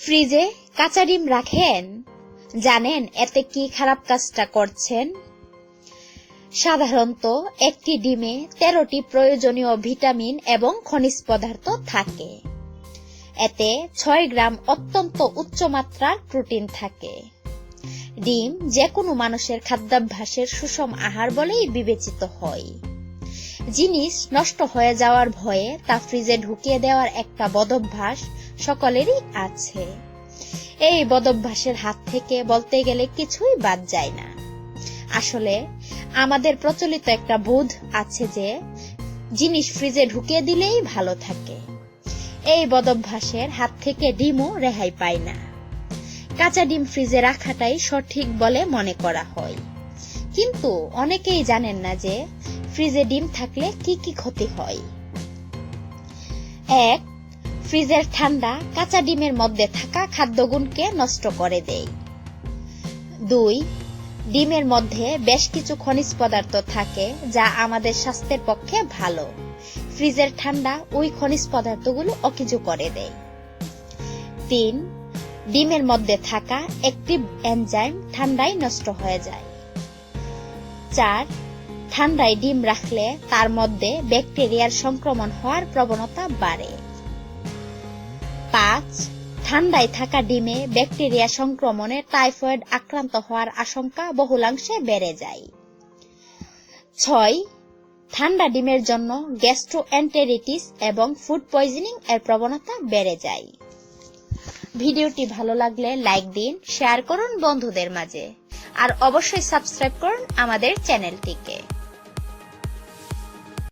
ফ্রিজে কাঁচা ডিম রাখেন? জানেন এতে কি খারাপ কাজটা করছেন? সাধারণত একটি ডিমে 13টি প্রয়োজনীয় ভিটামিন এবং খনিজ পদার্থ থাকে। এতে 6 গ্রাম অত্যন্ত উচ্চমাত্রার প্রোটিন থাকে। ডিম যে কোনো মানুষের খাদ্যাভ্যাসের সুষম আহার বলেই বিবেচিত হয়। জিনিস নষ্ট হয়ে যাওয়ার ভয়ে তা ফ্রিজে ঢুকিয়ে দেওয়ার একটা বদভ্যাস সকলেরই আছে। এই বদভ্যাসের হাত থেকে বলতে গেলে কিছুই বাদ যায় না। আসলে আমাদের প্রচলিত একটা বোধ আছে যে জিনিস ফ্রিজে ঢুকিয়ে দিলেই ভালো থাকে। এই বদভ্যাসের হাত থেকে ডিমও রেহাই পায় না। কাঁচা ডিম ফ্রিজে রাখাটাই সঠিক বলে মনে করা হয়, কিন্তু অনেকেই জানেন না যে ফ্রিজে ডিম থাকলে কি কি ক্ষতি হয়। 1. ফ্রিজের ঠান্ডা কাঁচা ডিমের মধ্যে থাকা খাদ্যগুণকে নষ্ট করে দেয়। 2. ডিমের মধ্যে বেশ কিছু খনিজ পদার্থ থাকে যা আমাদের স্বাস্থ্যের পক্ষে ভালো। ফ্রিজের ঠান্ডা ওই খনিজ পদার্থগুলো অকেজো করে দেয়। 3. ডিমের মধ্যে থাকা অ্যাক্টিভ এনজাইম ঠান্ডায় নষ্ট হয়ে যায়। 4. ঠান্ডায় ডিম রাখলে তার মধ্যে ব্যাকটেরিয়ার সংক্রমণ হওয়ার প্রবণতা বাড়ে। 5. ঠান্ডায় থাকা ডিমে ব্যাকটেরিয়া সংক্রমণে টাইফয়েড আক্রান্ত হওয়ার আশঙ্কা বহুলাংশে বেড়ে যায়। 6. ঠান্ডা ডিমের জন্য গ্যাস্ট্রোএন্টেরিটিস এবং ফুড পয়জনিং এর প্রবণতা বেড়ে যায়। ভিডিওটি ভালো লাগলে লাইক দিন, শেয়ার করুন বন্ধুদের মাঝে, আর অবশ্যই সাবস্ক্রাইব করুন আমাদের চ্যানেলটিকে।